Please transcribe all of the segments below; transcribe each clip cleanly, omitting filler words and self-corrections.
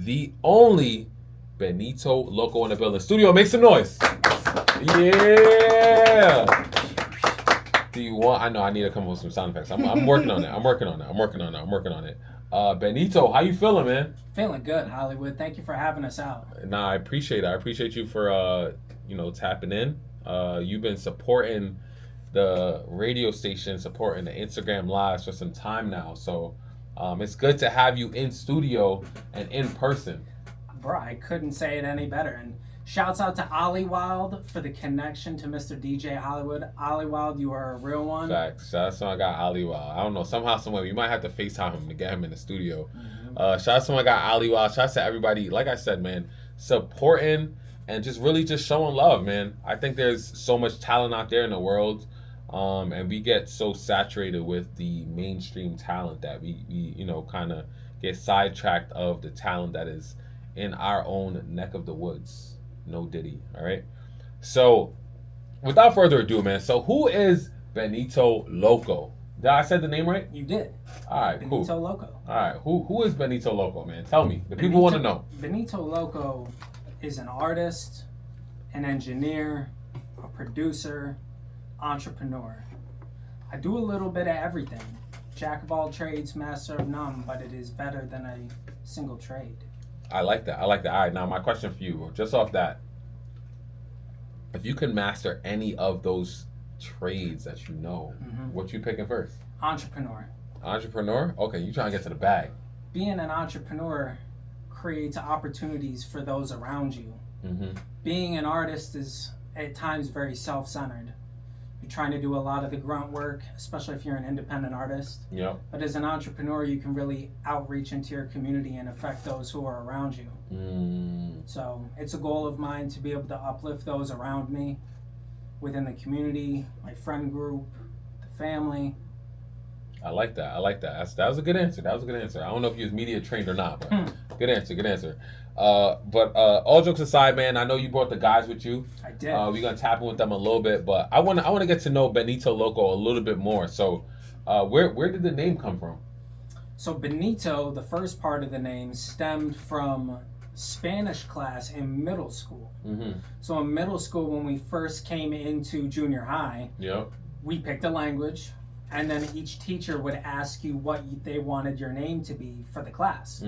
the only Benito Loko in the building. Studio, make some noise. Yeah. Do you want? I know I need to come up with some sound effects. I'm working on it. I'm working on it. Benito, how you feeling, man? Feeling good, Hollywood. Thank you for having us out. Nah, I appreciate it. I appreciate you for tapping in. You've been supporting the radio station, supporting the Instagram lives for some time now. So it's good to have you in studio and in person. Bro, I couldn't say it any better. And shouts out to HollyW8D for the connection to Mr. DJ Hollywood. HollyW8D, you are a real one. Facts. Shout out to my guy HollyW8D. I don't know, somehow, someway, we might have to FaceTime him to get him in the studio. Shout out to my guy HollyW8D. Shout out to everybody, like I said, man, supporting and just really just showing love, man. I think there's so much talent out there in the world, and we get so saturated with the mainstream talent that we kind of get sidetracked of the talent that is in our own neck of the woods. No Diddy, all right? So, without further ado, man, so who is Benito Loko? Did I say the name right? You did. All right, Benito cool. Loko. All right, who is Benito Loko, man? Tell me. The people want to know. Benito Loko is an artist, an engineer, a producer, entrepreneur. I do a little bit of everything. Jack of all trades, master of none, but it is better than a single trade. I like that. All right, now my question for you, just off that, if you can master any of those trades that you know, what you picking first? Entrepreneur. Entrepreneur? Okay, you trying to get to the bag. Being an entrepreneur creates opportunities for those around you. Being an artist is at times very self-centered. You're trying to do a lot of the grunt work, especially if you're an independent artist. Yep. But as an entrepreneur, you can really outreach into your community and affect those who are around you. So it's a goal of mine to be able to uplift those around me within the community, my friend group, the family. I like that. That was a good answer. I don't know if you was media trained or not, but good answer. But all jokes aside, man, I know you brought the guys with you. I did. We're gonna tap in with them a little bit, but I want to get to know Benito Loko a little bit more. So, where did the name come from? So Benito, the first part of the name, stemmed from Spanish class in middle school. So in middle school, when we first came into junior high, we picked a language, and then each teacher would ask you what they wanted your name to be for the class.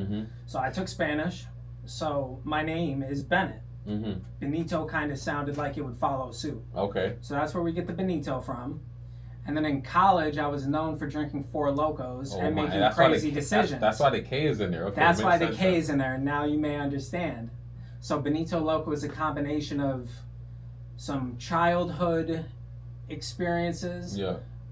So I took Spanish. So my name is Bennett. Benito kind of sounded like it would follow suit. Okay. So that's where we get the Benito from. And then in college, I was known for drinking 4 Locos and making crazy decisions. That's why the K is in there. Okay. That's why the K is in there, and now you may understand. So Benito Loko is a combination of some childhood experiences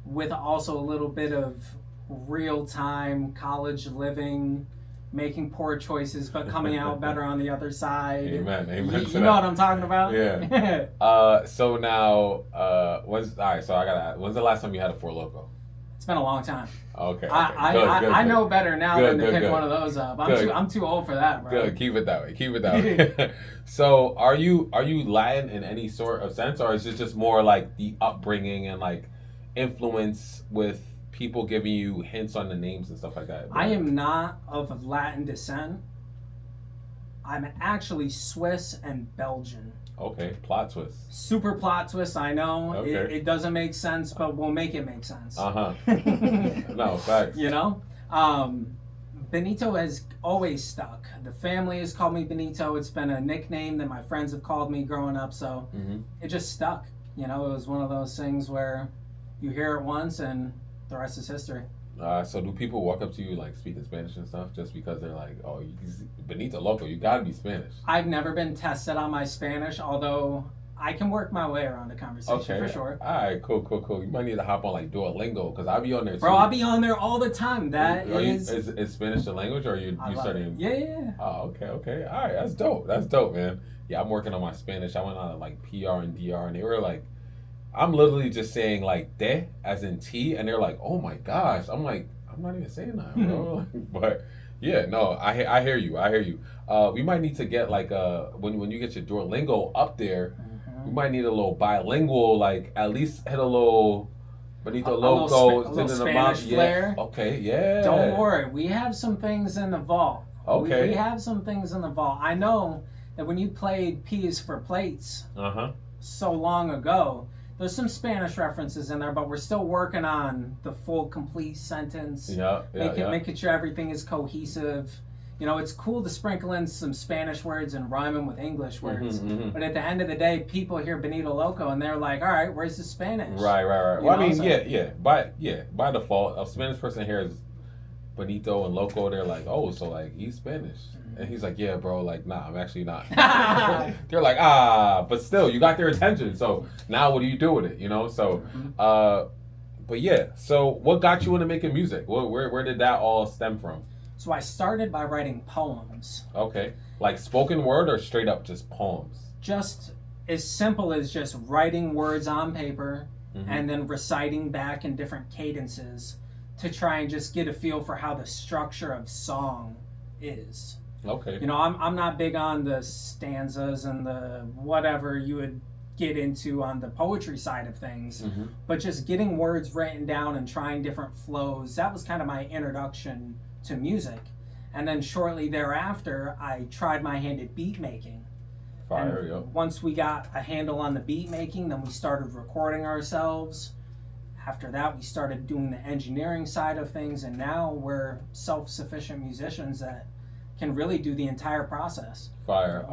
with also a little bit of real-time college living, making poor choices but coming out better on the other side. Amen. You know what I'm talking about? Yeah. So now, when's the last time you had a 4 Loko? It's been a long time. Okay. I know better now than to pick one of those up. I'm too old for that, bro. Good. Keep it that way. So, are you Latin in any sort of sense, or is it just more like the upbringing and like influence with people giving you hints on the names and stuff like that? I am not of Latin descent. I'm actually Swiss and Belgian. Okay, plot twist. Super plot twist, I know. Okay. It doesn't make sense, but we'll make it make sense. No, facts. You know? Benito has always stuck. The family has called me Benito. It's been a nickname that my friends have called me growing up, so it just stuck. You know, it was one of those things where you hear it once and the rest is history. So do people walk up to you like speaking Spanish and stuff just because they're like, oh, Benito Loko, you gotta be Spanish? I've never been tested on my Spanish, although I can work my way around a conversation for sure. All right, cool. You might need to hop on like Duolingo because I'll be on there too. Bro, I'll be on there all the time. Is Spanish the language or are you studying? Yeah. Oh, okay. All right, that's dope, man. Yeah, I'm working on my Spanish. I went on like PR and DR and they were like, I'm literally just saying like te as in T, and they're like, oh my gosh. I'm like, I'm not even saying that, bro. But yeah, no, I hear you. We might need to get like when you get your Duolingo up there, we might need a little bilingual, like at least hit a little Benito Loko, a little Spanish flair. Okay, yeah. Don't worry, we have some things in the vault. Okay. We have some things in the vault. I know that when you played P's for Plates so long ago, there's some Spanish references in there, but we're still working on the full, complete sentence. Making sure everything is cohesive. You know, it's cool to sprinkle in some Spanish words and rhyme them with English words. But at the end of the day, people hear Benito Loko and they're like, all right, where's the Spanish? Right. Well, I mean, by default, a Spanish person hears Benito and Loko, they're like, oh, so like he's Spanish. And he's like, yeah, bro, like, nah, I'm actually not. They're like, but still, you got their attention. So now what do you do with it, you know? So, but yeah, so what got you into making music? Where did that all stem from? So I started by writing poems. Okay. Like spoken word or straight up just poems? Just as simple as just writing words on paper and then reciting back in different cadences to try and just get a feel for how the structure of song is. Okay. You know, I'm not big on the stanzas and the whatever you would get into on the poetry side of things, but just getting words written down and trying different flows, that was kind of my introduction to music. And then shortly thereafter, I tried my hand at beat making. Once we got a handle on the beat making, then we started recording ourselves. After that, we started doing the engineering side of things, and now we're self-sufficient musicians that can really do the entire process. Fire.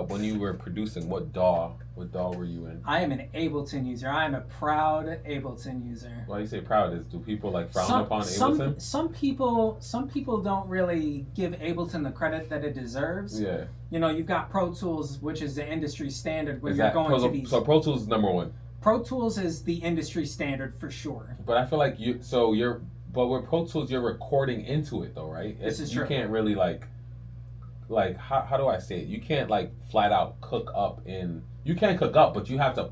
When you were producing, what DAW were you in? I am an Ableton user. I am a proud Ableton user. Why do you say proud? Do people like frown upon Ableton? Some people don't really give Ableton the credit that it deserves. Yeah. You know, you've got Pro Tools, which is the industry standard when you're going to these. So Pro Tools is number one. Pro Tools is the industry standard for sure. But I feel like but with Pro Tools, you're recording into it though, right? This is true. You can't really like how do I say it? You can't like flat out cook up you can cook up, but you have to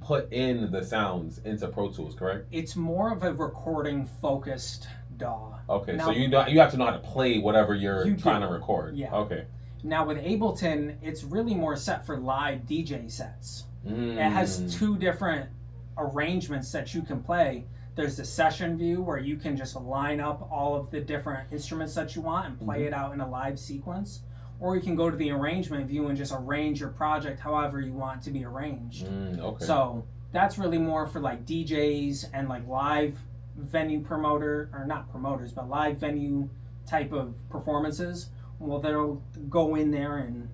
put in the sounds into Pro Tools, correct? It's more of a recording focused DAW. Okay, now, so you have to know how to play whatever you're trying to record. Yeah. Okay. Now with Ableton, it's really more set for live DJ sets. It has two different arrangements that you can play. There's the session view where you can just line up all of the different instruments that you want and play it out in a live sequence. Or you can go to the arrangement view and just arrange your project however you want it to be arranged. Okay. So that's really more for like DJs and like live venue live venue type of performances. Well, they'll go in there and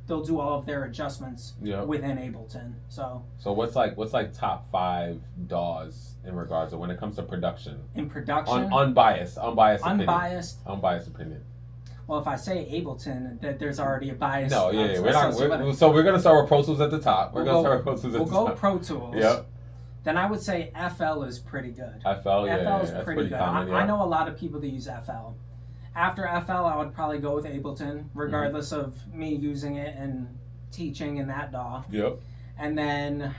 they'll do all of their adjustments within Ableton. So what's like top 5 DAWs in regards to when it comes to production? In production? Unbiased opinion. Unbiased opinion. Well, if I say Ableton, that there's already a bias. No, we're gonna start with Pro Tools at the top. We'll go Pro Tools. Yep. Then I would say FL is pretty good. FL is pretty good. Common, I know a lot of people that use FL. After FL, I would probably go with Ableton, regardless of me using it and teaching in that DAW. Yep. And then,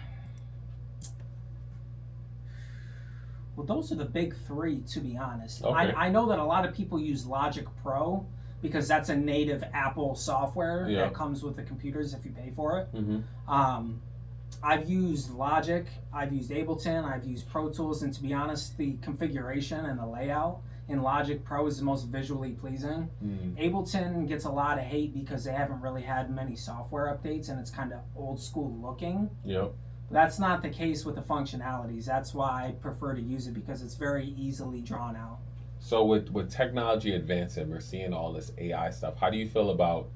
well, those are the big 3, to be honest. Okay. I know that a lot of people use Logic Pro because that's a native Apple software that comes with the computers if you pay for it. I've used Logic, I've used Ableton, I've used Pro Tools, and to be honest, the configuration and the layout in Logic Pro is the most visually pleasing. Ableton gets a lot of hate because they haven't really had many software updates and it's kind of old school looking. Yep. That's not the case with the functionalities. That's why I prefer to use it because it's very easily drawn out. So with technology advancing, we're seeing all this AI stuff. How do you feel about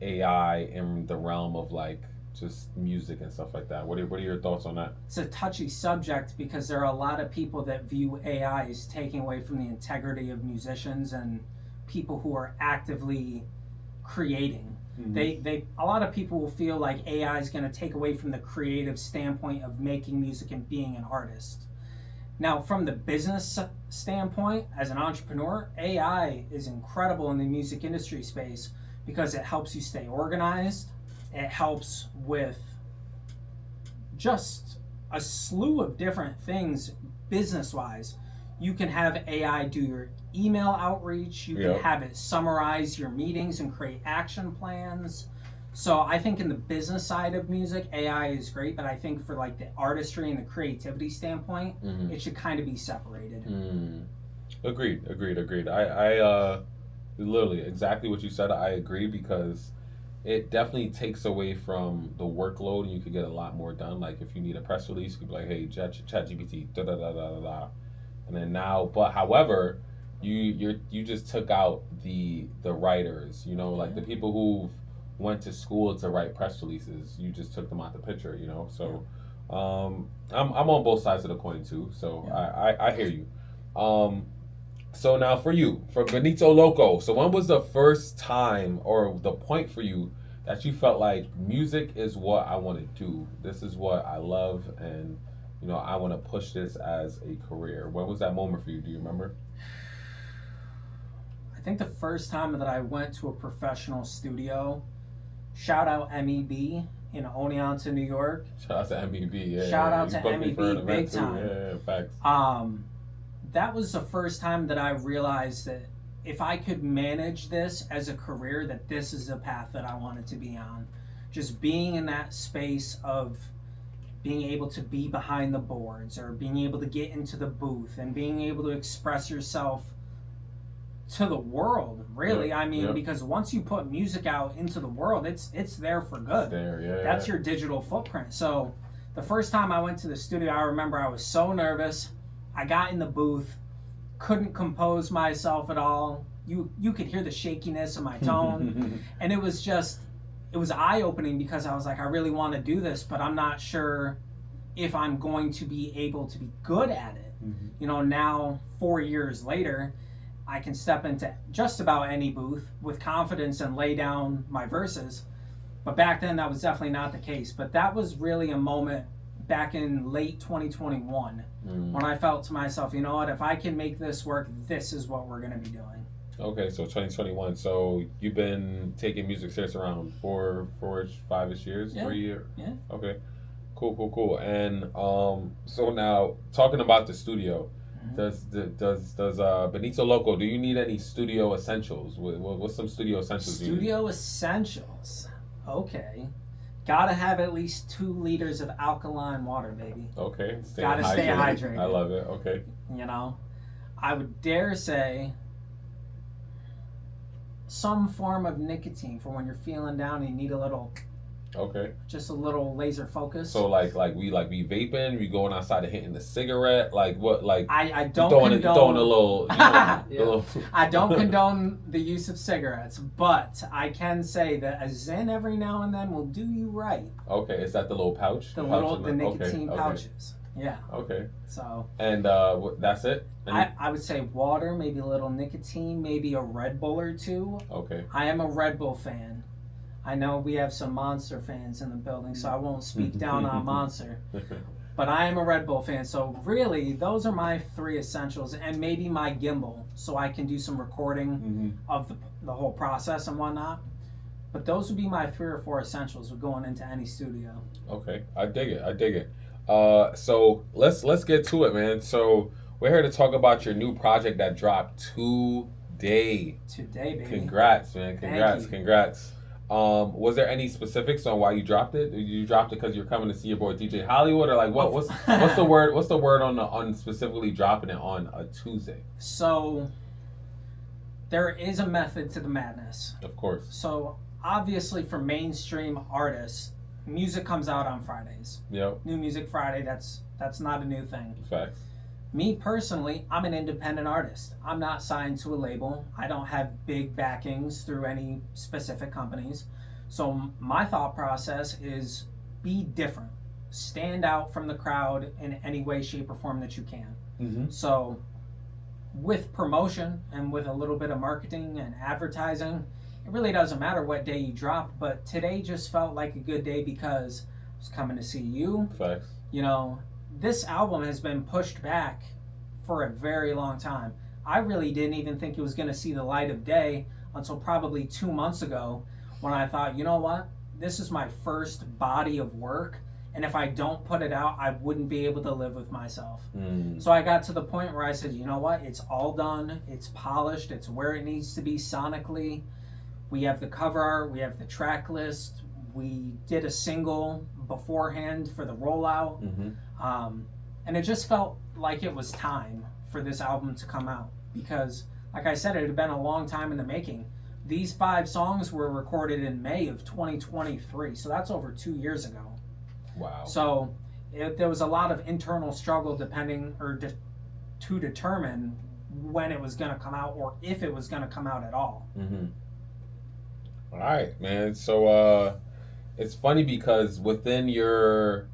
AI in the realm of like just music and stuff like that? What are your thoughts on that? It's a touchy subject because there are a lot of people that view AI as taking away from the integrity of musicians and people who are actively creating. A lot of people will feel like AI is going to take away from the creative standpoint of making music and being an artist. Now, from the business standpoint, as an entrepreneur, AI is incredible in the music industry space because it helps you stay organized. It helps with just a slew of different things business-wise. You can have AI do your email outreach. You can have it summarize your meetings and create action plans. So I think in the business side of music, AI is great, but I think for like the artistry and the creativity standpoint, it should kind of be separated. Agreed. Literally, exactly what you said. I agree because it definitely takes away from the workload and you could get a lot more done. Like if you need a press release, you could be like, hey, ChatGPT, da da da da da da. And then now, but however, you just took out the writers, you know, like the people who went to school to write press releases, you just took them out the picture, you know. So I'm on both sides of the coin too. So I hear you. So now for you, for Benito Loko, so when was the first time or the point for you that you felt like music is what I want to do? This is what I love and, you know, I want to push this as a career. When was that moment for you? Do you remember? I think the first time that I went to a professional studio, shout out MEB in Oneonta, New York. Shout out to MEB, yeah. Shout out to MEB, big time. Yeah, facts. That was the first time that I realized that if I could manage this as a career, that this is a path that I wanted to be on. Just being in that space of being able to be behind the boards or being able to get into the booth and being able to express yourself to the world, really. I mean, because once you put music out into the world, it's there for good. That's your digital footprint. So the first time I went to the studio, I remember I was so nervous. I got in the booth, couldn't compose myself at all. You could hear the shakiness of my tone. And it was eye-opening because I was like, I really want to do this, but I'm not sure if I'm going to be able to be good at it. You know, now 4 years later, I can step into just about any booth with confidence and lay down my verses. But back then, that was definitely not the case. But that was really a moment back in late 2021 when I felt to myself, you know what, if I can make this work, this is what we're going to be doing. Okay, so 2021. So you've been taking music serious around 5-ish years, 3 years? Yeah. Okay, cool. And so now, talking about the studio, does Benito Loko, do you need any studio essentials? What's some studio essentials? Studio essentials. Okay. Gotta have at least 2 liters of alkaline water, baby. Okay. Gotta stay hydrated. I love it. Okay. You know, I would dare say some form of nicotine for when you're feeling down and you need a little. Okay. Just a little laser focus. So like we vaping, we going outside and hitting the cigarette, like what, like I don't condone throwing a little, you know, I don't condone the use of cigarettes, but I can say that a Zen every now and then will do you right. Okay, is that the little pouch? The nicotine pouches. Yeah. Okay. So. And that's it. I would say water, maybe a little nicotine, maybe a Red Bull or 2. Okay. I am a Red Bull fan. I know we have some Monster fans in the building, so I won't speak down on Monster. But I am a Red Bull fan, so really, those are my 3 essentials, and maybe my gimbal, so I can do some recording of the whole process and whatnot. But those would be my 3 or 4 essentials of going into any studio. Okay, I dig it. So let's get to it, man. So we're here to talk about your new project that dropped today. Today, baby. Congrats, man. Congrats. Was there any specifics on why you dropped it? You dropped it because you're coming to see your boy DJ Hollywood, or like what's the word? What's the word on specifically dropping it on a Tuesday? So there is a method to the madness. Of course. So obviously, for mainstream artists, music comes out on Fridays. Yep. New Music Friday. That's not a new thing. Facts. Me personally, I'm an independent artist. I'm not signed to a label. I don't have big backings through any specific companies. So my thought process is be different. Stand out from the crowd in any way, shape, or form that you can. So with promotion and with a little bit of marketing and advertising, it really doesn't matter what day you drop, but today just felt like a good day because I was coming to see you. Facts. You know, this album has been pushed back for a very long time. I really didn't even think it was going to see the light of day until probably 2 months ago when I thought, you know what? This is my first body of work, and if I don't put it out, I wouldn't be able to live with myself. So I got to the point where I said, you know what? It's all done. It's polished. It's where it needs to be sonically. We have the cover art. We have the track list. We did a single beforehand for the rollout. And it just felt like it was time for this album to come out because like I said, it had been a long time in the making. These 5 songs were recorded in May of 2023, so that's over 2 years ago. Wow. So there was a lot of internal struggle to determine when it was going to come out or if it was going to come out at all. Mm-hmm. All right, man. So it's funny because within your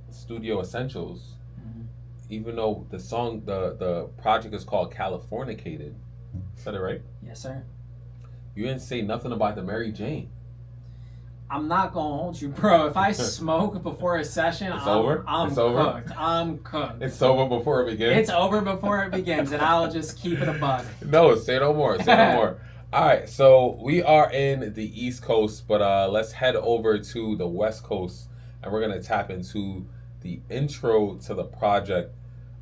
studio essentials, even though the song, the project is called Californicated, said it right? Yes, sir. You didn't say nothing about the Mary Jane. I'm not gonna hold you, bro. If I smoke before a session, I'm cooked. I'm cooked. It's over before it begins? It's over before it begins, and I'll just keep it a buck. No, say no more. Say no more. All right, so we are in the East Coast, but let's head over to the West Coast, and we're going to tap into the intro to the project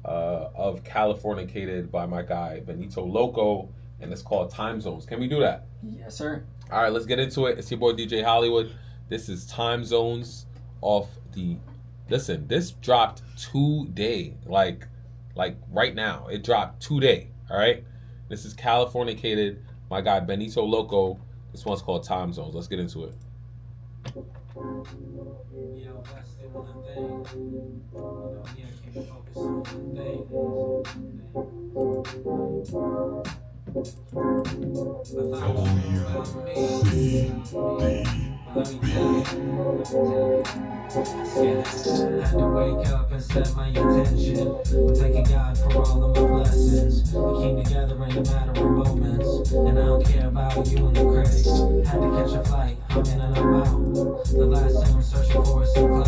of Californicated by my guy, Benito Loko, and it's called Time Zones. Can we do that? Yes, sir. All right, let's get into it. It's your boy, DJ Hollywood. This is Time Zones off the... Listen, this dropped today, like right now. It dropped today, all right? This is Californicated. My guy Benito Loko. This one's called Time Zones. Let's get into it. Had to wake up and set my intention. I'm thanking God for all of my blessings. We came together in a matter of moments, and I don't care about you and the critics. Had to catch a flight, I'm in and I'm out. The last thing I'm searching for is some clout.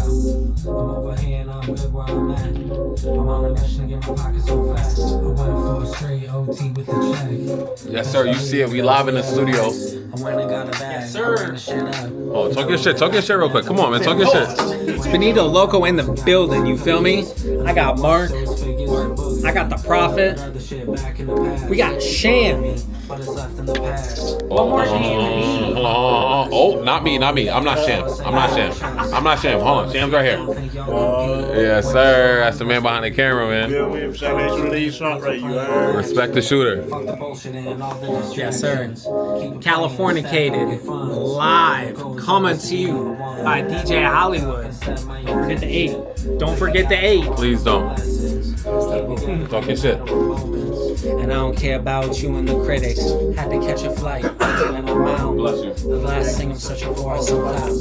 I'm over here and I'm good where I'm at. I'm on a mission to get my pockets so fast. I went for a straight OT with the check. Yes, sir. You see it. We live in the studio. I went and got a bag. Yes, sir. Oh, talk your shit. Talk your shit real quick. Come on, man. Talk your shit. It's Benito Loko in the building, you feel me? I got Mark. I got the Prophet. We got Sham. One more Sham. Oh, not me. I'm not Sham. Hold on. Sham's right here. Yes, sir. That's the man behind the camera, man. Respect the shooter. Yes, sir. Californicated, live, coming to you by DJ Hollywood. Don't forget the 8. Don't forget the 8. Please don't. Talk your shit. And I don't care about you and the critics. Had to catch a flight, and I'm out. Bless you. The last thing I'm searching for is some clout.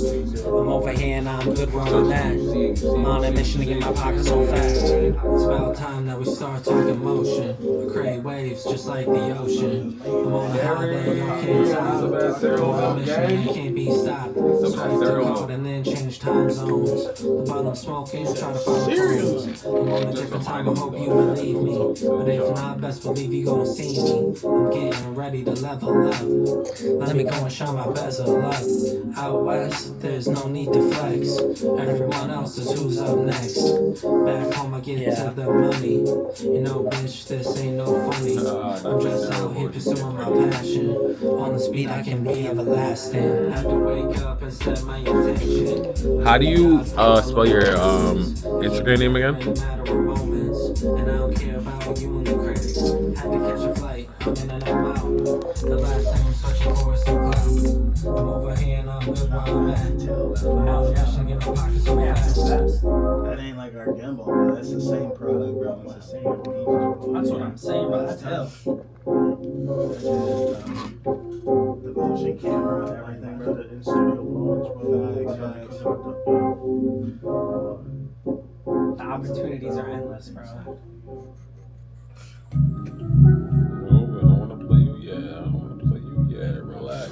I'm over here and I'm good where I'm at. I'm on a mission to get my pockets so fast. It's about time that we start talking motion. We create waves just like the ocean. I'm on a holiday, you can't stop. On a mission, you can't be stopped. Swipe the code and then change time zones. The bottle I'm smoking, try to find the I'm on a different time, I hope you believe me. But if not, best believe you gon' see me. I'm getting ready to level up. Let me go and shine my best of luck. Out west, there's no need to flex. Everyone else is who's up next. Back home, I get to the money. You know, bitch, this ain't no funny. I'm just out here pursuing my passion. On the speed, I can be everlasting. Have to wake up and set my intention. How do you spell your Instagram name again? And I don't care about you and the critics. Had to catch a flight, I'm in and I'm out. The last thing I'm searching for is some clout. I'm over here and I'm good where I'm at. I'm out of mission to get my pockets so fast. That ain't like our gimbal, bro. That's the same product, bro. It's the same. That's what I'm saying, bro. That's hell. The motion camera and everything, bro. The in-studio launch, bro. The opportunities are endless, bro. No, I don't want to play you yet. Relax.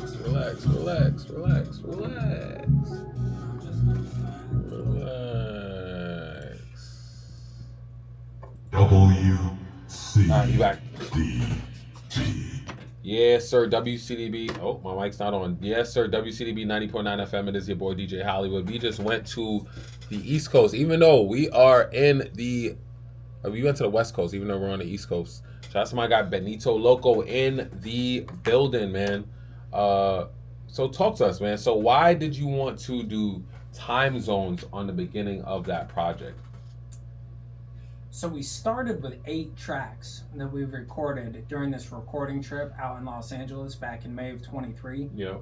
WCDB. Yes, sir. WCDB. Oh, my mic's not on. Yes, sir. WCDB 90.9 FM. It is your boy DJ Hollywood. We just went to the East Coast, even though we are in the. We went to the West Coast, even though we're on the East Coast. Shout out to my guy Benito Loko in the building, man. So talk to us, man. So why did you want to do time zones on the beginning of that project? So we started with 8 tracks that we recorded during this recording trip out in Los Angeles back in May of 23. Yeah.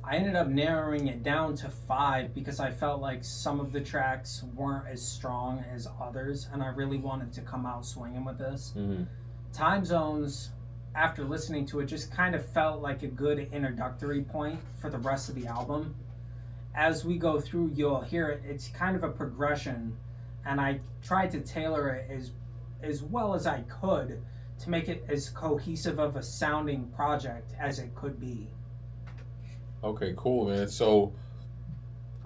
I ended up narrowing it down to 5 because I felt like some of the tracks weren't as strong as others, and I really wanted to come out swinging with this. Mm-hmm. Time Zones, after listening to it, just kind of felt like a good introductory point for the rest of the album. As we go through, you'll hear it. It's kind of a progression, and I tried to tailor it as well as I could to make it as cohesive of a sounding project as it could be. Okay, cool, man. So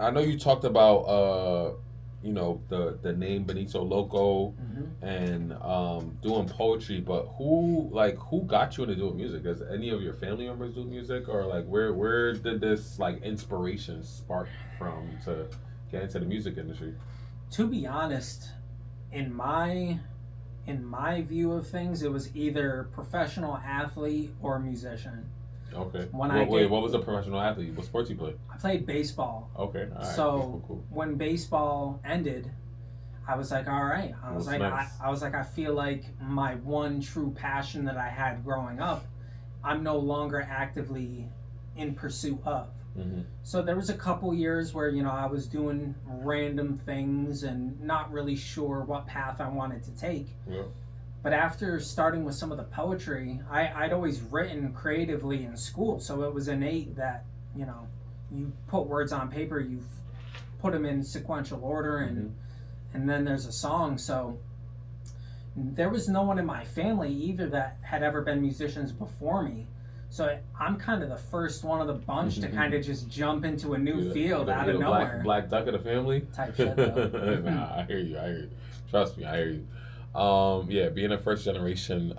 I know you talked about the name Benito Loko and doing poetry, but who got you into doing music? Does any of your family members do music, or like where did this like inspiration spark from to get into the music industry? To be honest, in my view of things, it was either professional athlete or musician. Okay. What was a professional athlete? What sports you played? I played baseball. Okay. All right. So cool. When baseball ended, I was like, all right. I was like, I feel like my one true passion that I had growing up, I'm no longer actively in pursuit of. Mm-hmm. So there was a couple years where, I was doing random things and not really sure what path I wanted to take. Yeah. But after starting with some of the poetry, I'd always written creatively in school. So it was innate that, you put words on paper, you put them in sequential order, and then there's a song. So there was no one in my family either that had ever been musicians before me. So I'm kind of the first one of the bunch to kind of just jump into a new field out of nowhere. Black duck of the family? Type shit, though. Nah, I hear you. Trust me, I hear you. Being a first generation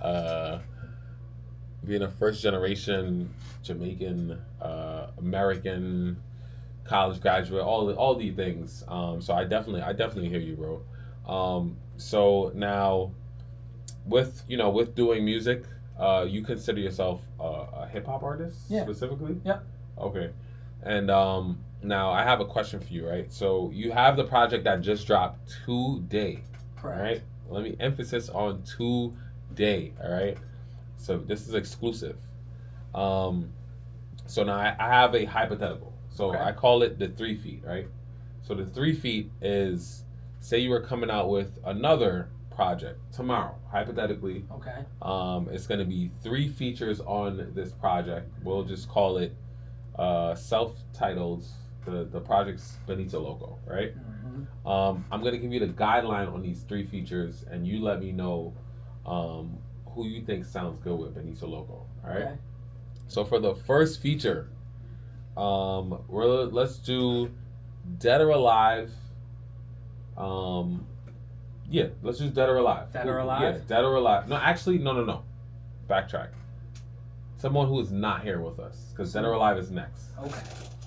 Jamaican, American, college graduate, all these things. So I definitely hear you, bro. So now, with doing music, you consider yourself a hip hop artist specifically? Yep. Okay. And now I have a question for you, right? So you have the project that just dropped today, correct? Right? Let me emphasis on today, all right? So this is exclusive. So now I have a hypothetical. So I call it the 3 feet, right? So the 3 feet is, say you were coming out with another project tomorrow, hypothetically. Okay. It's going to be 3 features on this project. We'll just call it self-titled. The project's Benito Loko, right? I'm going to give you the guideline on these 3 features, and you let me know who you think sounds good with Benito Loko, all right? Okay. So for the first feature, let's do Dead or Alive. Let's do Dead or Alive. Dead or Alive? Yeah, Dead or Alive. No, actually, no. Backtrack. Someone who is not here with us, because Dead or Alive is next. Okay.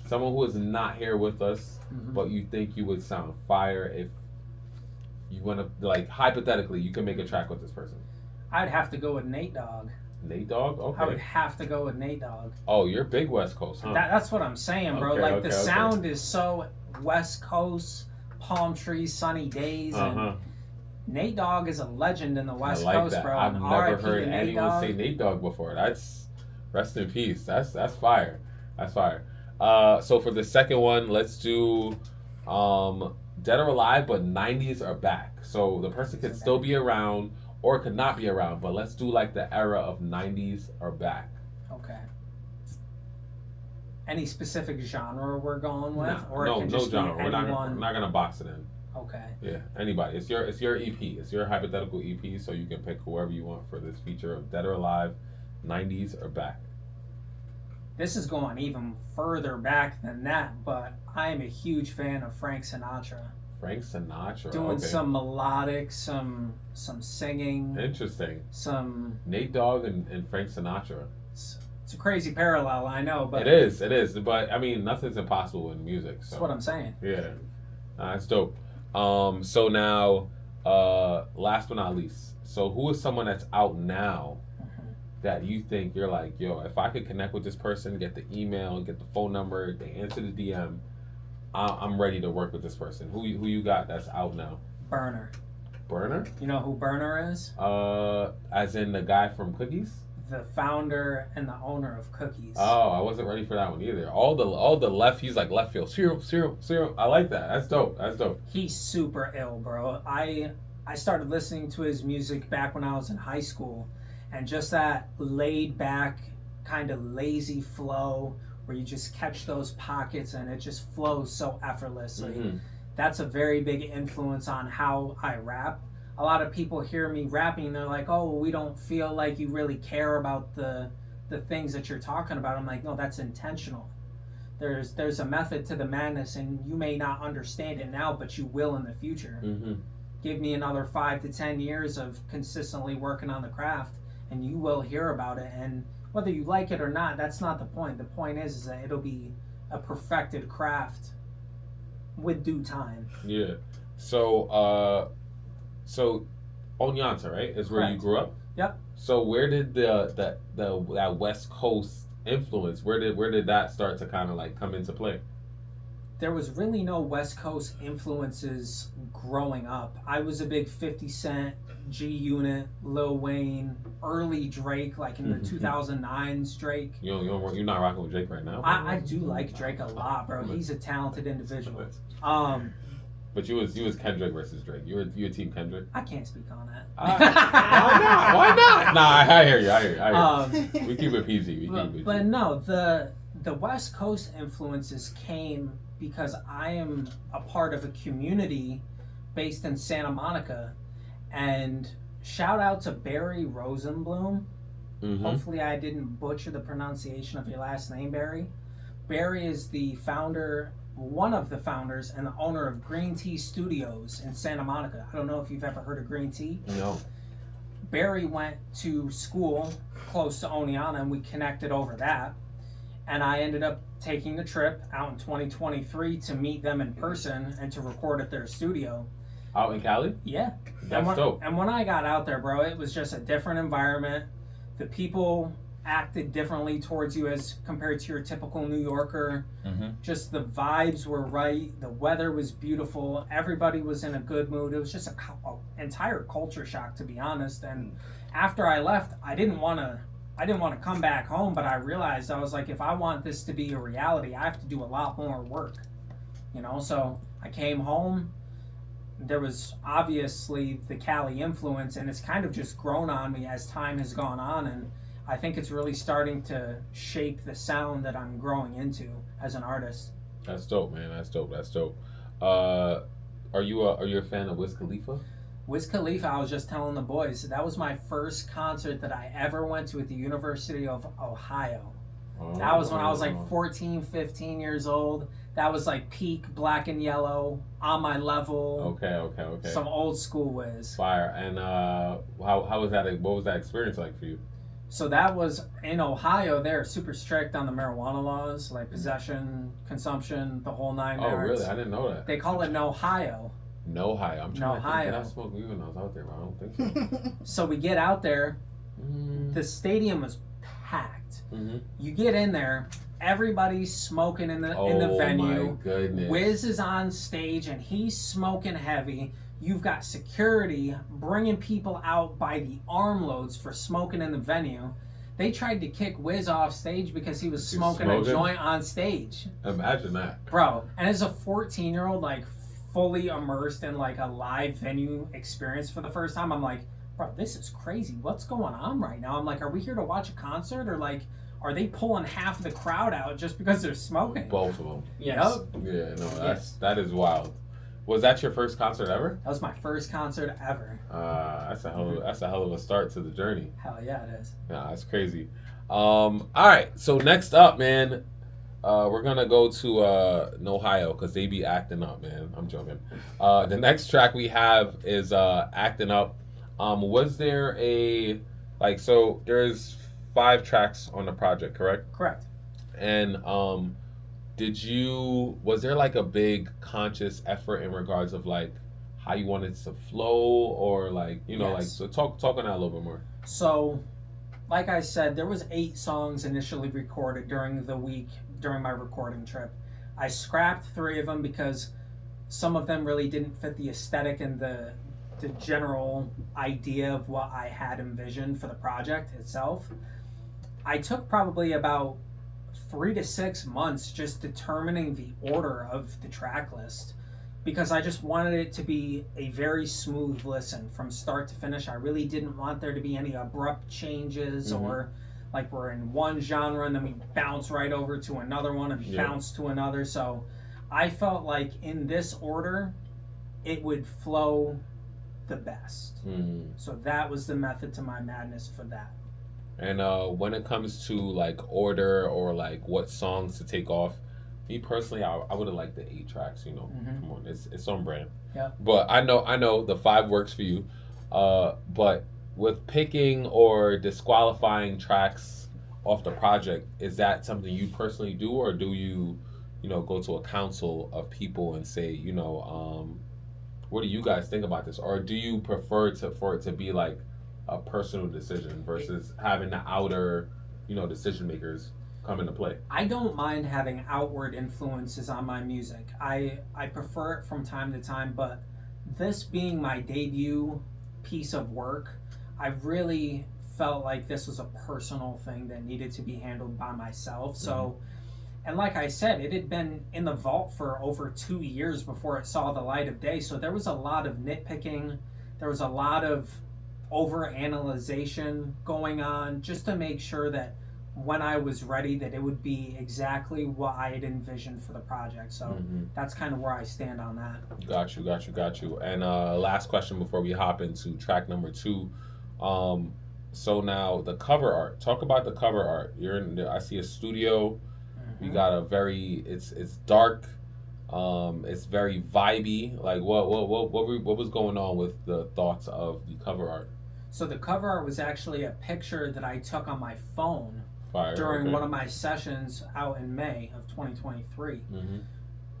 Someone who is not here with us, but you think you would sound fire if you want to, like, hypothetically, you can make a track with this person. I'd have to go with Nate Dogg. Nate Dogg? Okay. I would have to go with Nate Dogg. Oh, you're big West Coast, huh? That's what I'm saying, bro. Okay, the sound is so West Coast, palm trees, sunny days, and Nate Dogg is a legend in the West Coast, that. Bro. I've never heard anyone say Nate Dogg before. That's rest in peace. That's fire. That's fire. So for the second one, let's do Dead or Alive, but 90s are back. So the person could still be around or could not be around, but let's do like the era of 90s are back. Okay. Any specific genre we're going with? No, or it can just genre. Be We're not gonna box it in. Okay. Yeah, anybody. It's your EP. It's your hypothetical EP, so you can pick whoever you want for this feature of Dead or Alive, 90s are back. This is going even further back than that, but I am a huge fan of Frank Sinatra. Frank Sinatra. Doing some melodic, some singing. Interesting. Some Nate Dogg and Frank Sinatra. It's a crazy parallel, I know, but it is. But I mean, nothing's impossible in music. So. That's what I'm saying. Yeah, that's dope. So now, last but not least, so who is someone that's out now that you think you're like, yo, if I could connect with this person, get the email, get the phone number, they answer the DM, I'm ready to work with this person. Who you got that's out now? Burner. Burner? You know who Burner is? As in the guy from Cookies? The founder and the owner of Cookies. Oh, I wasn't ready for that one either. All the left, he's like left field. Serum. I like that. That's dope. He's super ill, bro. I started listening to his music back when I was in high school, and just that laid back, kind of lazy flow where you just catch those pockets and it just flows so effortlessly. Mm-hmm. That's a very big influence on how I rap. A lot of people hear me rapping and they're like, oh, we don't feel like you really care about the things that you're talking about. I'm like, no, that's intentional. There's a method to the madness, and you may not understand it now, but you will in the future. Mm-hmm. Give me another 5 to 10 years of consistently working on the craft, and you will hear about it. And whether you like it or not, that's not the point. The point is that it'll be a perfected craft with due time. Yeah. So Oneonta, right, is where Correct. you grew up? Yep. So where did that West Coast influence, where did that start to kind of like come into play? There was really no West Coast influences growing up. I was a big 50 Cent, G-Unit, Lil Wayne, early Drake, like in the 2009s Drake. You're not rocking with Drake right now? I do like Drake a lot, bro. He's a talented individual. But you was Kendrick versus Drake. You were Team Kendrick. I can't speak on that. Why not? Nah, I hear you. We keep it PG. But no, the West Coast influences came because I am a part of a community based in Santa Monica, and shout out to Barry Rosenblum. Mm-hmm. Hopefully I didn't butcher the pronunciation of your last name, Barry. Barry is the founder, one of the founders and the owner of Green Tea Studios in Santa Monica. I don't know if you've ever heard of Green Tea. No. Barry went to school close to Oneonta, and we connected over that. And I ended up taking the trip out in 2023 to meet them in person and to record at their studio. Out in Cali? Yeah. That's dope. And when I got out there, bro, it was just a different environment. The people acted differently towards you as compared to your typical New Yorker. Mm-hmm. Just the vibes were right. The weather was beautiful. Everybody was in a good mood. It was just an entire culture shock, to be honest. And after I left, I didn't want to come back home, but I realized, I was like, if I want this to be a reality, I have to do a lot more work, so I came home. There was obviously the Cali influence, and it's kind of just grown on me as time has gone on, and I think it's really starting to shape the sound that I'm growing into as an artist. That's dope, man. That's dope. Are you a fan of Wiz Khalifa? Wiz Khalifa, I was just telling the boys, that was my first concert that I ever went to at the University of Ohio. That was when I was like 14, 15 years old. That was like peak Black and Yellow, On My Level. Okay. Some old school Wiz. Fire. And how was that? What was that experience like for you? So that was in Ohio. They're super strict on the marijuana laws, like possession, consumption, the whole 9 yards. Oh, really? I didn't know that. They call it No-Hio. No-Hio. I'm trying to think. Did I smoke weed when I was out there? But I don't think so. So we get out there. The stadium was packed. Mm-hmm. You get in there. Everybody's smoking in the venue. Oh my goodness. Wiz is on stage and he's smoking heavy. You've got security bringing people out by the armloads for smoking in the venue. They tried to kick Wiz off stage because he was smoking a joint on stage. Imagine that. Bro, and as a 14-year-old, like, fully immersed in, like, a live venue experience for the first time, I'm like, bro, this is crazy. What's going on right now? I'm like, are we here to watch a concert, or, like, are they pulling half the crowd out just because they're smoking? Both of them. Yes. Yeah, no, that is wild. Was that your first concert ever? That was my first concert ever. That's a hell of a start to the journey. Hell yeah, it is. Yeah, that's crazy. All right, so next up, man, we're gonna go to Ohio because they be acting up, man. I'm joking. The next track we have is Acting Up. Was there so there's 5 tracks on the project, correct? Correct. And was there like a big conscious effort in regards of like how you wanted to flow, or like, Yes. so talk on that a little bit more. So, like I said, there was 8 songs initially recorded during the week, during my recording trip. I scrapped 3 of them because some of them really didn't fit the aesthetic and the the general idea of what I had envisioned for the project itself, I took probably about 3 to 6 months just determining the order of the track list, because I just wanted it to be a very smooth listen from start to finish. I really didn't want there to be any abrupt changes or like we're in one genre and then we bounce right over to another one and bounce to another. So I felt like in this order, it would flow the best. So that was the method to my madness for that. And when it comes to like order or like what songs to take off, me personally, I would have liked the 8 tracks. You know, come on, it's on brand. Yeah. But I know the 5 works for you. But with picking or disqualifying tracks off the project, is that something you personally do, or do you go to a council of people and say, what do you guys think about this, or do you prefer for it to be like a personal decision versus having the outer, decision makers come into play? I don't mind having outward influences on my music. I prefer it from time to time, but this being my debut piece of work, I really felt like this was a personal thing that needed to be handled by myself. So, and like I said, it had been in the vault for over 2 years before it saw the light of day. So there was a lot of nitpicking. There was a lot of overanalyzation going on just to make sure that when I was ready that it would be exactly what I had envisioned for the project. So that's kind of where I stand on that. Got you. And last question before we hop into track number 2. So now the cover art. Talk about the cover art. I see a studio. You got a very it's dark. It's very vibey. Like what was going on with the thoughts of the cover art? So the cover art was actually a picture that I took on my phone during one of my sessions out in May of 2023.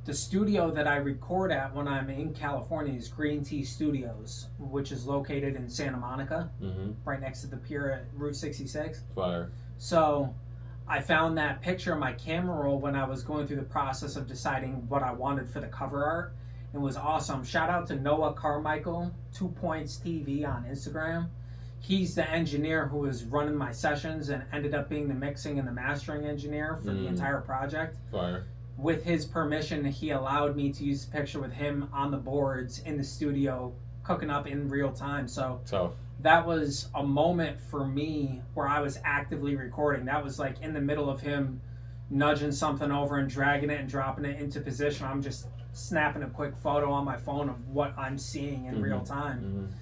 The studio that I record at when I'm in California is Green Tea Studios, which is located in Santa Monica, right next to the pier at Route 66. So I found that picture in my camera roll when I was going through the process of deciding what I wanted for the cover art. It was awesome. Shout out to Noah Carmichael, 2 Points TV on Instagram. He's the engineer who was running my sessions and ended up being the mixing and the mastering engineer for the entire project. With his permission, he allowed me to use the picture with him on the boards in the studio, cooking up in real time. So that was a moment for me where I was actively recording. That was like in the middle of him nudging something over and dragging it and dropping it into position. I'm just snapping a quick photo on my phone of what I'm seeing in real time.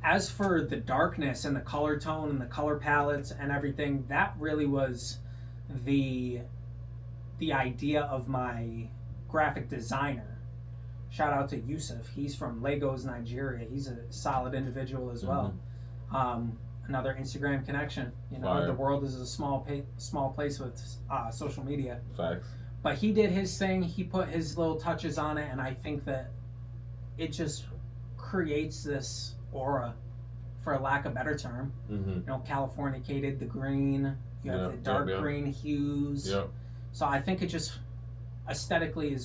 As for the darkness and the color tone and the color palettes and everything, that really was the idea of my graphic designer. Shout out to Yusuf. He's from Lagos, Nigeria. He's a solid individual as well. Another Instagram connection. The world is a small place with social media. Facts. But he did his thing. He put his little touches on it, and I think that it just creates this aura, for lack of a better term. Californicated, the green. You have the dark green hues. So I think it just aesthetically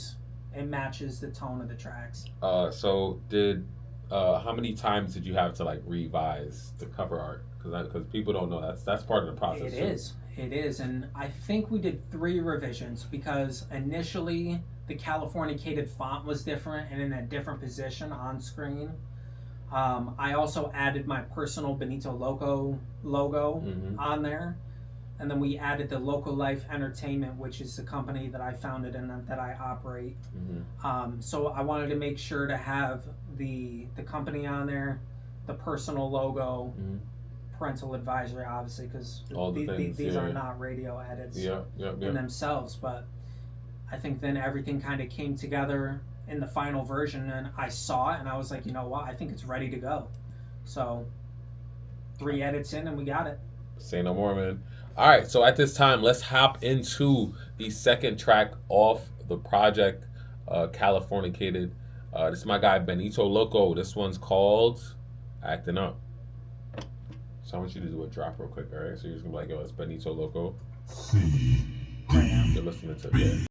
it matches the tone of the tracks. So did how many times did you have to like revise the cover art? Because people don't know that's part of the process. It is, and I think we did 3 revisions because initially the Californicated font was different and in a different position on screen. I also added my personal Benito Loko logo on there. And then we added the Loko Life Entertainment, which is the company that I founded and that I operate. So I wanted to make sure to have the company on there, the personal logo, parental advisory, obviously, because these are not radio edits in themselves. But I think then everything kind of came together in the final version, and I saw it, and I was like, you know what? I think it's ready to go. So 3 edits in, and we got it. Say no more, man. All right, so at this time, let's hop into the second track off the project, Californicated. This is my guy, Benito Loko. This one's called Acting Up. So I want you to do a drop real quick, all right? So you're just going to be like, yo, it's Benito Loko. You're listening to it.